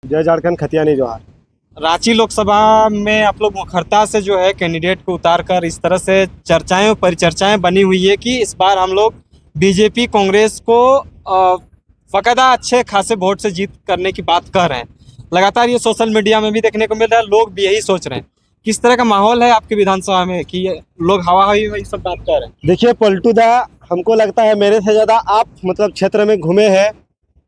जय झारखंड, खतियानी जोहार। रांची लोकसभा में आप लोग मुखरता से जो है कैंडिडेट को उतार कर इस तरह से चर्चाएं और परिचर्चाएं बनी हुई है कि इस बार हम लोग बीजेपी कांग्रेस को फकदा अच्छे खासे वोट से जीत करने की बात कर रहे हैं। लगातार ये सोशल मीडिया में भी देखने को मिल रहा है, लोग भी यही सोच रहे हैं। किस तरह का माहौल है आपके विधानसभा में कि लोग हवा हवा सब बात कर रहे हैं? देखिए पलटू दा, हमको लगता है मेरे से ज़्यादा आप मतलब क्षेत्र में घूमे हैं,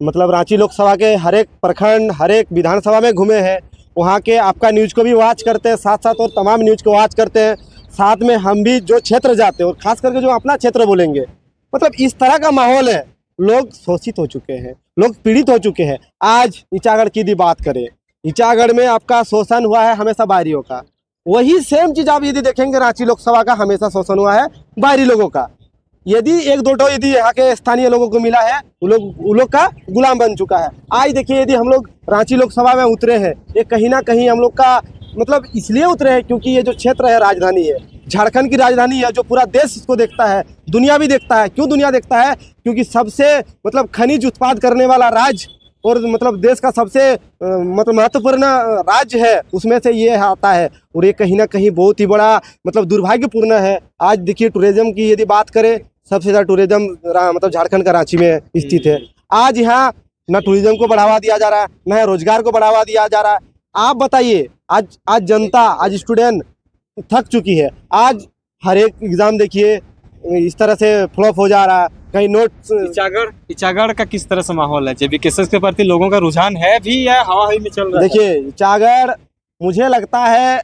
मतलब रांची लोकसभा के हर एक प्रखंड, हर एक विधानसभा में घूमे हैं। वहाँ के आपका न्यूज़ को भी वॉच करते हैं, साथ साथ और तमाम न्यूज़ को वॉच करते हैं। साथ में हम भी जो क्षेत्र जाते हैं और ख़ास करके जो अपना क्षेत्र बोलेंगे, मतलब इस तरह का माहौल है। लोग शोषित हो चुके हैं, लोग पीड़ित हो चुके हैं। आज ईचागढ़ की भी बात करें, ईचागढ़ में आपका शोषण हुआ है हमेशा बाहरियों का। वही सेम चीज़ आप यदि देखेंगे रांची लोकसभा का हमेशा शोषण हुआ है बाहरी लोगों का। यदि एक दो ठो यदि यहाँ के स्थानीय लोगों को मिला है, वो लोग का गुलाम बन चुका है। आज देखिए यदि हम लोग रांची लोकसभा में उतरे हैं, ये कहीं ना कहीं हम लोग का मतलब इसलिए उतरे हैं क्योंकि ये जो क्षेत्र है राजधानी है, झारखंड की राजधानी है, जो पूरा देश इसको देखता है, दुनिया भी देखता है। क्यों दुनिया देखता है? क्योंकि सबसे मतलब खनिज उत्पाद करने वाला राज्य और मतलब देश का सबसे मतलब महत्वपूर्ण राज्य है, उसमें से ये आता है। और ये कहीं ना कहीं बहुत ही बड़ा मतलब दुर्भाग्यपूर्ण है। आज देखिए टूरिज्म की यदि बात करें, सबसे ज़्यादा टूरिज्म मतलब झारखंड का रांची में स्थित है। आज यहाँ न टूरिज्म को बढ़ावा दिया जा रहा है, न रोजगार को बढ़ावा दिया जा रहा है। आप बताइए, आज जनता, आज स्टूडेंट थक चुकी है। आज हर एक एग्ज़ाम देखिए इस तरह से फ्लॉप हो जा रहा है। कहीं नोट्स ईचागढ़ का किस तरह से माहौल है? जेबीकेएसएस के प्रति लोगों का रुझान है भी या हवा हवा में चल रहा है? देखिए ईचागढ़ मुझे लगता है,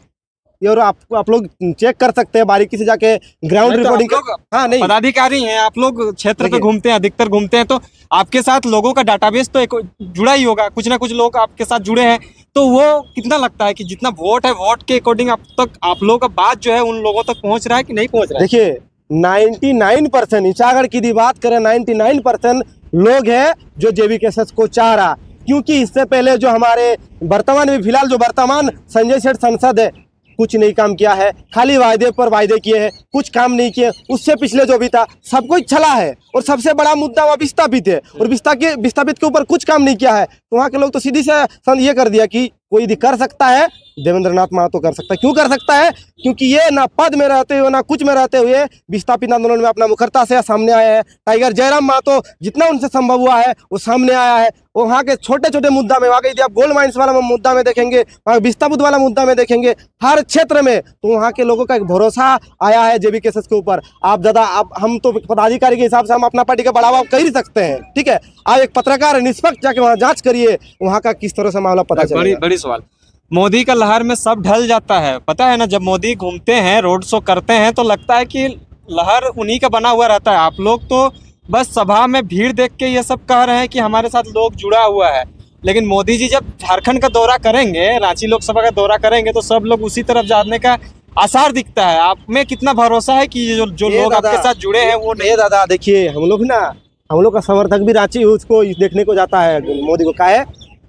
और आप लोग चेक कर सकते हैं बारीकी से जाके ग्राउंड रिपोर्टिंग। हाँ, नहीं पदाधिकारी हैं, आप लोग क्षेत्र पे घूमते हैं, अधिकतर घूमते हैं, तो आपके साथ लोगों का डाटाबेस तो एक जुड़ा ही होगा। कुछ ना कुछ लोग आपके साथ जुड़े हैं, तो वो कितना लगता है कि जितना वोट है, वोट के अकॉर्डिंग अब तक आप लोगों का बात जो है उन लोगों तक पहुंच रहा है कि नहीं पहुंच रहा है? देखिए 99% ईचागढ़ की बात करें, 99% लोग हैं जो जेबीकेएसएस को चाह रहा। क्योंकि इससे पहले जो हमारे वर्तमान में फिलहाल जो वर्तमान संजय सेठ सांसद है, कुछ नहीं काम किया है, खाली वायदे पर वायदे किए हैं, कुछ काम नहीं किए। उससे पिछले जो भी था सब कुछ छला है, और सबसे बड़ा मुद्दा वहाँ विस्थापित है, और विस्थापित के ऊपर कुछ काम नहीं किया है। तो वहाँ के लोग तो सीधी से ये कर दिया कि कोई यदि कर सकता है, देवेंद्र नाथ महतो कर सकता है। क्यों कर सकता है? क्योंकि ये ना पद में रहते हुए ना कुछ में रहते हुए विस्थापित आंदोलन में अपना मुखरता से सामने आया है। टाइगर जयराम महतो जितना उनसे संभव हुआ है वो सामने आया है। वहाँ के छोटे छोटे मुद्दा में, वहाँ के यदि आप गोल्ड माइंस वाला मुद्दा में देखेंगे, वहाँ विस्थापित वाला मुद्दा में देखेंगे, हर क्षेत्र में, तो वहाँ के लोगों का एक भरोसा आया है जेबीकेएसएस के ऊपर। हम तो पदाधिकारी के हिसाब से हम अपना पार्टी का बढ़ावा कर ही सकते हैं, ठीक है। आप एक पत्रकार निष्पक्ष जाके वहाँ जांच करिए, वहाँ का किस तरह से मामला पता चलेगा। बड़ी सवाल, मोदी का लहर में सब ढल जाता है, पता है ना। जब मोदी घूमते हैं, रोड शो करते हैं, तो लगता है कि लहर उन्हीं का बना हुआ रहता है। आप लोग तो बस सभा में भीड़ देख के ये सब कह रहे हैं कि हमारे साथ लोग जुड़ा हुआ है, लेकिन मोदी जी जब झारखंड का दौरा करेंगे, रांची लोकसभा का दौरा करेंगे, तो सब लोग उसी तरफ जाने का आसार दिखता है। आप में कितना भरोसा है कि जो लोग आपके साथ जुड़े हैं वो नहीं? दादा देखिए, हम लोग का समर्थक भी रांची उसको देखने को जाता है। मोदी को क्या है,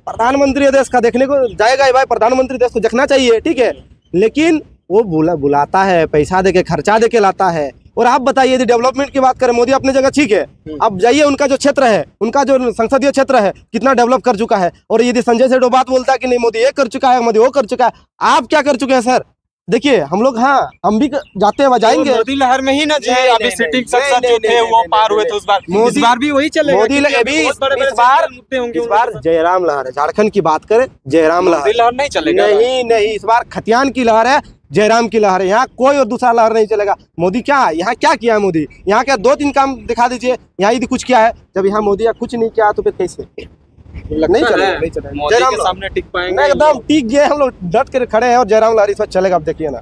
प्रधानमंत्री देश का देखने को जाएगा ही भाई, प्रधानमंत्री देश को देखना चाहिए, ठीक है। लेकिन वो बुलाता है, पैसा देके, खर्चा देके लाता है। और आप बताइए यदि डेवलपमेंट की बात करें, मोदी अपनी जगह ठीक है। अब जाइए उनका जो क्षेत्र है, उनका जो संसदीय क्षेत्र है, कितना डेवलप कर चुका है। और यदि संजय सेठ बात बोलता है कि नहीं मोदी ये कर चुका है, मोदी वो कर चुका है, आप क्या कर चुके हैं सर? देखिए हम लोग, हाँ हम भी जाते हैं, जाएंगे मोदी लहर में ही ना जी। अभी सिटिंग संसद जो थे वो पार हुए, तो इस बार भी वही चलेगा। मोदी इस बार जयराम लहर है। झारखंड की बात करें, जयराम लहर नहीं चलेगा। नहीं, इस बार खतियान की लहर है, जयराम की लहर है। यहाँ कोई और दूसरा लहर नहीं चलेगा। मोदी क्या यहाँ क्या किया है? मोदी यहाँ क्या 2-3 काम दिखा दीजिए यहाँ यदि कुछ किया है। जब यहाँ मोदी या कुछ नहीं किया तो फिर कैसे? नहीं चलेगा। मोदी के सामने टिक पाएंगे? एकदम टिक गए, हम लोग डट कर खड़े हैं, और जयराम लहर इस बार चलेगा। आप देखिए ना।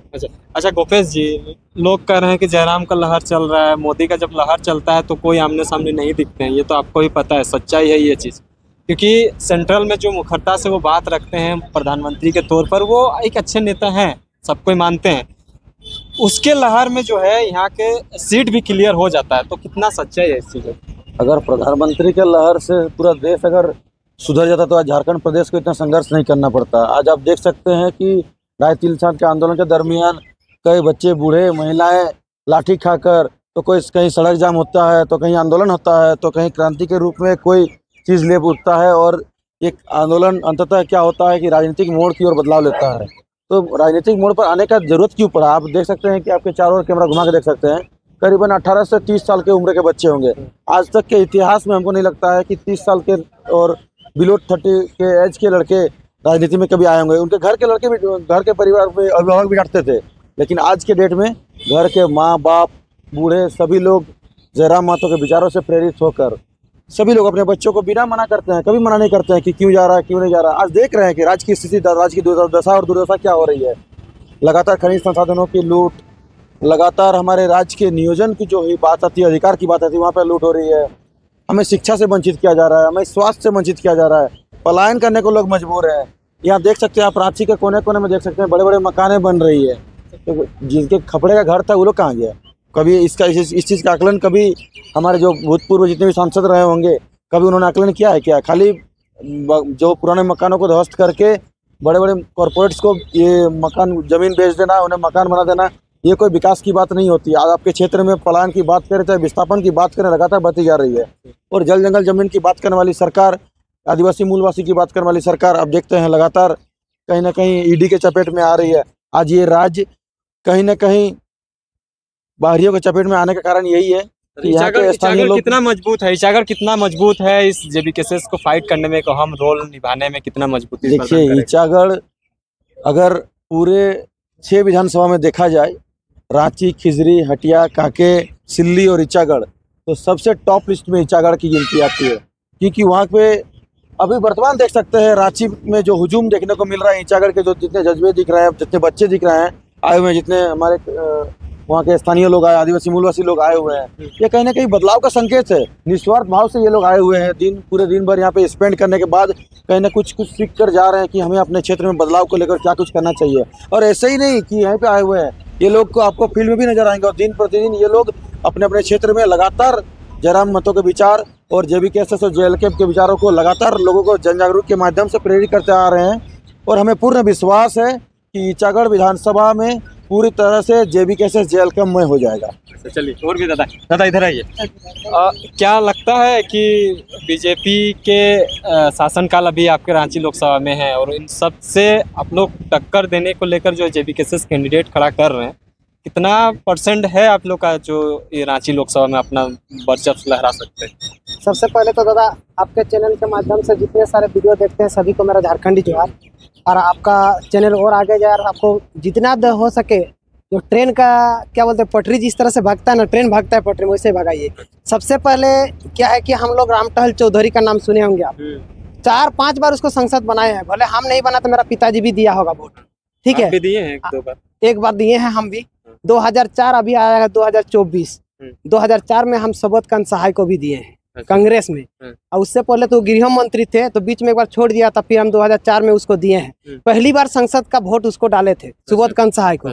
अच्छा गोपेश जी, लोग कह रहे हैं कि जयराम का लहर चल रहा है, मोदी का जब लहर चलता है तो कोई आमने सामने नहीं दिखते हैं। ये तो आपको ही पता है, सच्चाई है ये चीज़। क्योंकि सेंट्रल में जो मुखरता से वो बात रखते हैं प्रधानमंत्री के तौर पर, वो एक अच्छे नेता हैं, सबको मानते हैं। उसके लहर में जो है यहाँ के सीट भी क्लियर हो जाता है, तो कितना सच्चाई है इस चीज़? अगर प्रधानमंत्री के लहर से पूरा देश अगर सुधर जाता तो आज झारखंड प्रदेश को इतना संघर्ष नहीं करना पड़ता। आज आप देख सकते हैं कि राय तिलछान के आंदोलन के दरमियान कई बच्चे, बूढ़े, महिलाएं लाठी खाकर, तो कोई कहीं सड़क जाम होता है, तो कहीं आंदोलन होता है, तो कहीं क्रांति के रूप में कोई चीज़ ले उठता है। और एक आंदोलन अंततः क्या होता है कि राजनीतिक मोड़ की ओर बदलाव लेता है। तो राजनीतिक मोड़ पर आने का जरूरत क्यों पड़ा? आप देख सकते हैं कि आपके चारों ओर कैमरा घुमा के देख सकते हैं, करीबन 18 से 30 साल के उम्र के बच्चे होंगे। आज तक के इतिहास में हमको नहीं लगता है कि 30 साल के और बिलो 30 के एज के लड़के राजनीति में कभी आए होंगे। उनके घर के लड़के भी, घर के परिवार में अभिभावक भी डरते थे, लेकिन आज के डेट में घर के माँ बाप बूढ़े सभी लोग जयराम महतो के विचारों से प्रेरित होकर सभी लोग अपने बच्चों को बिना मना करते हैं, कभी मना नहीं करते हैं कि क्यों जा रहा है क्यों नहीं जा रहा है। आज देख रहे हैं कि राज्य की स्थिति, राज्य की दुर्दशा और दुर्दशा क्या हो रही है। लगातार खनिज संसाधनों की लूट, लगातार हमारे राज्य के नियोजन की जो ही बात आती है, अधिकार की बात आती है, वहाँ पर लूट हो रही है। हमें शिक्षा से वंचित किया जा रहा है, हमें स्वास्थ्य से वंचित किया जा रहा है, पलायन करने को लोग मजबूर हैं। यहाँ देख सकते हैं आप, रांची के कोने कोने में देख सकते हैं बड़े बड़े मकानें बन रही है। तो जिनके खपड़े का घर था वो लोग कहाँ गया? कभी इसका इस चीज़ का आकलन कभी हमारे जो भूतपूर्व जितने भी सांसद रहे होंगे, कभी उन्होंने आकलन किया है क्या? खाली जो पुराने मकानों को ध्वस्त करके बड़े बड़े कॉरपोरेट्स को ये मकान ज़मीन बेच देना, उन्हें मकान बना देना, ये कोई विकास की बात नहीं होती। आज आपके क्षेत्र में पलायन की बात करें चाहे विस्थापन की बात करें, लगातार बढ़ती जा रही है। और जल जंगल जमीन की बात करने वाली सरकार, आदिवासी मूलवासी की बात करने वाली सरकार, अब देखते हैं लगातार कहीं ना कहीं ईडी के चपेट में आ रही है। आज ये राज्य कहीं ना कहीं बाहरियों के चपेट में आने का कारण यही है कि यहाँ के स्थानीय लोग। कितना मजबूत है ईचागढ़, कितना मजबूत है इस जेबी केसेस को फाइट करने में, अहम रोल निभाने में कितना मजबूत? देखिए, ईचागढ़ अगर पूरे 6 विधानसभा में देखा जाए, रांची, खिजरी, हटिया, कांके, सिल्ली और ईचागढ़, तो सबसे टॉप लिस्ट में ईचागढ़ की गिनती आती है। क्योंकि वहाँ पे अभी वर्तमान देख सकते हैं, रांची में जो हुजूम देखने को मिल रहा है, ईचागढ़ के जो जितने जज्बे दिख रहे हैं, जितने बच्चे दिख रहे हैं आए हुए हैं, जितने हमारे वहाँ के स्थानीय लोग आए, आदिवासी मूलवासी लोग आए हुए हैं, ये कहीं ना कहीं बदलाव का संकेत है। निस्वार्थ भाव से ये लोग आए हुए हैं, पूरे दिन भर यहाँ पे स्पेंड करने के बाद कहीं ना कुछ सीख कर जा रहे हैं कि हमें अपने क्षेत्र में बदलाव को लेकर क्या कुछ करना चाहिए। और ऐसे ही नहीं कि यहीं पे आए हुए हैं, ये लोग को आपको फील्ड में भी नजर आएंगे, और दिन प्रतिदिन ये लोग अपने अपने क्षेत्र में लगातार जयराम महतो के विचार और जेबी केसेस और जेएलके के विचारों को लगातार लोगों को जन जागरूक के माध्यम से प्रेरित करते आ रहे हैं। और हमें पूर्ण विश्वास है कि ईचागढ़ विधानसभा में पूरी तरह से जेबी केसेस जेएलके में हो जाएगा। चलिए, और भी दादा इधर आइए। क्या लगता है कि बीजेपी के शासनकाल अभी आपके रांची लोकसभा में है, और इन सब से आप लोग टक्कर देने को लेकर जो जेबी केसेस कैंडिडेट खड़ा कर रहे हैं, कितना % है आप लोग का जो ये रांची लोकसभा में अपना वर्चस्व लहरा सकते हैं? सबसे पहले तो दादा, आपके चैनल के माध्यम से जितने सारे वीडियो देखते हैं सभी को मेरा झारखंडी जोहार। और आपका चैनल और आगे जाए, आपको जितना हो सके, जो ट्रेन का क्या बोलते हैं, पटरी जिस तरह से भागता है ना, ट्रेन भागता है पटरी में, वैसे भगाइए। सबसे पहले क्या है कि हम लोग रामटहल चौधरी का नाम सुने होंगे आप, 4-5 बार उसको संसद बनाए हैं। भले हम नहीं बना तो मेरा पिताजी भी दिया होगा वोट, ठीक है, दिए हैं 1-2 बार, एक बार दिए हैं हम भी। 2004 अभी आया है 2024, 2004 में हम सबोध कांत सहाय को भी दिए हैं कांग्रेस में। और उससे पहले तो गृह मंत्री थे, तो बीच में एक बार छोड़ दिया था, फिर हम 2004 में उसको दिए हैं। पहली बार संसद का वोट उसको डाले थे, सुबोध कांत सहाय को।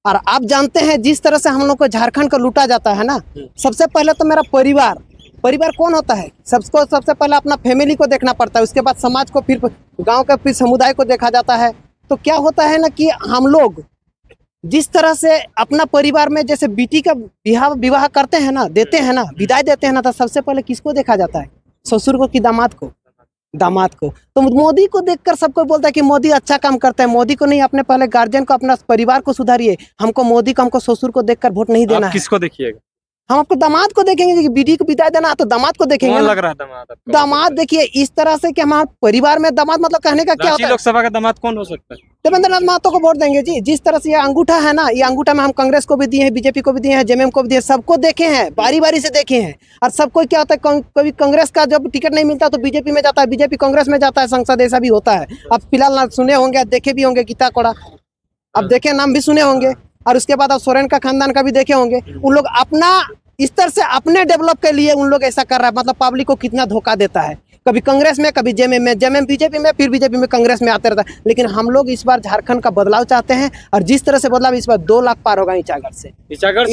और आप जानते हैं जिस तरह से हम लोग को झारखंड को लूटा जाता है ना, सबसे पहले तो मेरा परिवार कौन होता है? सबसे पहले अपना फैमिली को देखना पड़ता है, उसके बाद समाज को, फिर गाँव का, फिर समुदाय को देखा जाता है। तो क्या होता है ना कि हम लोग जिस तरह से अपना परिवार में जैसे बेटी का विवाह करते हैं ना, देते हैं ना, विदाई देते हैं ना, तो सबसे पहले किसको देखा जाता है? ससुर को कि दामाद को। तो मोदी को देखकर सबको बोलता है कि मोदी अच्छा काम करता है। मोदी को नहीं, अपने पहले गार्जियन को, अपना परिवार को सुधारिए। हमको मोदी को, हमको ससुर को देखकर वोट नहीं देना है। किसको देखिएगा? हम आपको दामाद को देखेंगे कि बेटी को विदाई देना तो दामाद को देखेंगे। लग रहा है दामाद देखिए इस तरह से कि हमारे परिवार में दामाद, मतलब कहने का क्या होता है, लोकसभा का दामाद कौन हो सकता है? देवेंद्र नाथ महतो को वोट देंगे जी। जिस तरह से ये अंगूठा है ना, ये अंगूठा में हम कांग्रेस को भी दिए हैं, बीजेपी को भी दिए हैं, जेएमएम को भी दिए, सबको देखे हैं, बारी से देखे हैं। और सबको क्या होता है, कभी कांग्रेस का जब टिकट नहीं मिलता तो बीजेपी में जाता है, बीजेपी कांग्रेस में जाता है, संसद ऐसा भी होता है। अब फिलहाल सुने होंगे, देखे भी होंगे गीता कोड़ा, अब देखे, नाम भी सुने होंगे। और उसके बाद अब सोरेन का खानदान का भी देखे होंगे। उन लोग अपना इस तरह से अपने डेवलप के लिए उन लोग ऐसा कर रहा है, मतलब पब्लिक को कितना धोखा देता है। कभी कांग्रेस में, कभी जेएमएम में, जेएमएम बीजेपी में, फिर बीजेपी में, कांग्रेस में आते रहता है। लेकिन हम लोग इस बार झारखंड का बदलाव चाहते हैं, और जिस तरह से बदलाव इस बार 2 लाख पार होगा ईचागढ़ से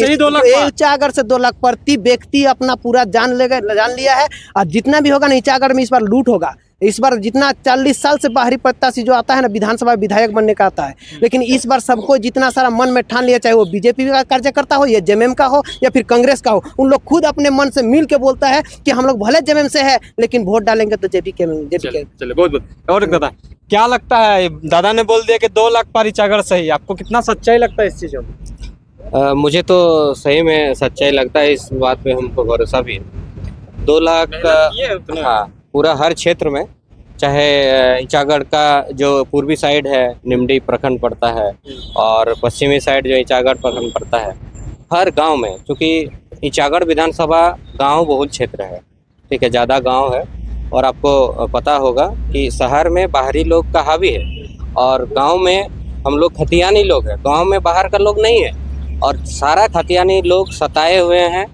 ही 2 लाख, ईचागढ़ से 2 लाख प्रति व्यक्ति अपना पूरा जान लिया है। और जितना भी होगा ना ईचागढ़ में इस बार लूट होगा। इस बार जितना 40 साल से बाहरी प्रत्याशी जो आता है ना विधानसभा विधायक बनने का आता है, लेकिन इस बार सबको जितना सारा मन में ठान लिया, चाहे वो बीजेपी का कार्यकर्ता हो या जेएमएम का हो या फिर कांग्रेस का हो, उन लोग खुद अपने मन से मिल के बोलता है कि हम लोग भले जेएमएम से है लेकिन वोट डालेंगे तो जेपी के। चलिए बहुत बहुत। और दादा क्या लगता है, दादा ने बोल दिया कि 2 लाख पार ईचागढ़ सही, आपको कितना सच्चाई लगता है इस चीजों में? मुझे तो सही में सच्चाई लगता है, इस बात पे हमको भरोसा भी है। 2 लाख हाँ, पूरा हर क्षेत्र में, चाहे ईचागढ़ का जो पूर्वी साइड है निमडी प्रखंड पड़ता है और पश्चिमी साइड जो ईचागढ़ प्रखंड पड़ता है, हर गांव में, क्योंकि ईचागढ़ विधानसभा गांव बहुल क्षेत्र है, ठीक है, ज़्यादा गांव है और आपको पता होगा कि शहर में बाहरी लोग का हावी है और गांव में हम लोग खतियानी लोग हैं, गांव में बाहर का लोग नहीं है और सारा खतियानी लोग सताए हुए हैं,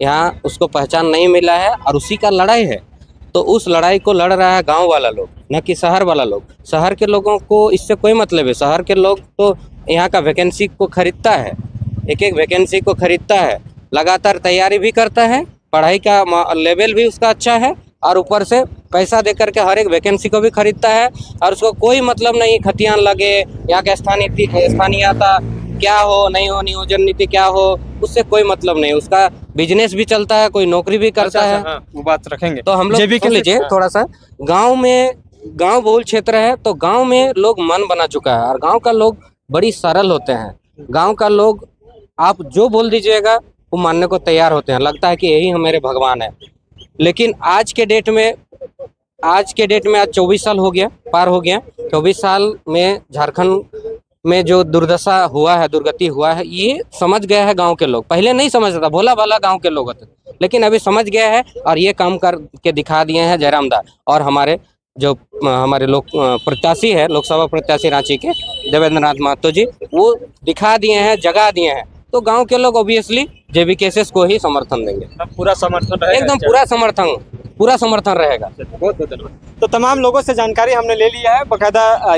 यहाँ उसको पहचान नहीं मिला है और उसी का लड़ाई है। तो उस लड़ाई को लड़ रहा है गांव वाला लोग, न कि शहर वाला लोग। शहर के लोगों को इससे कोई मतलब है, शहर के लोग तो यहाँ का वैकेंसी को खरीदता है, एक एक वैकेंसी को खरीदता है, लगातार तैयारी भी करता है, पढ़ाई का लेवल भी उसका अच्छा है और ऊपर से पैसा दे करके हर एक वैकेंसी को भी खरीदता है और उसको कोई मतलब नहीं खतियान लगे, यहाँ का स्थानीयता क्या हो नहीं हो, नियोजन नीति क्या हो, उससे कोई मतलब नहीं। उसका बिजनेस भी चलता है, कोई नौकरी भी करता है। हाँ, वो बात रखेंगे। तो हम लोग सुन लीजिए थोड़ा सा, गांव बहुल क्षेत्र है तो गांव में लोग मन बना चुका है और गांव का लोग बड़ी सरल होते हैं। गांव का लोग आप जो बोल दीजिएगा वो मानने को तैयार होते हैं, लगता है कि यही हमारे भगवान है। लेकिन आज के डेट में आज 24 साल हो गया, पार हो गया। 24 साल में झारखंड में जो दुर्दशा हुआ है, दुर्गति हुआ है, ये समझ गया है गांव के लोग। पहले नहीं समझता था, भोला भाला गांव के लोग होते, लेकिन अभी समझ गया है और ये काम करके दिखा दिए हैं जयराम दा और हमारे लोग प्रत्याशी है, लोकसभा प्रत्याशी रांची के देवेंद्र नाथ महतो जी, वो दिखा दिए हैं, जगा दिए हैं। तो गांव के लोग ऑब्वियसली जेबी केसेस को ही समर्थन देंगे, पूरा समर्थन रहेगा, एकदम पूरा समर्थन रहेगा। बहुत बहुत धन्यवाद। तो तमाम लोगों से जानकारी हमने ले लिया है, बकायदा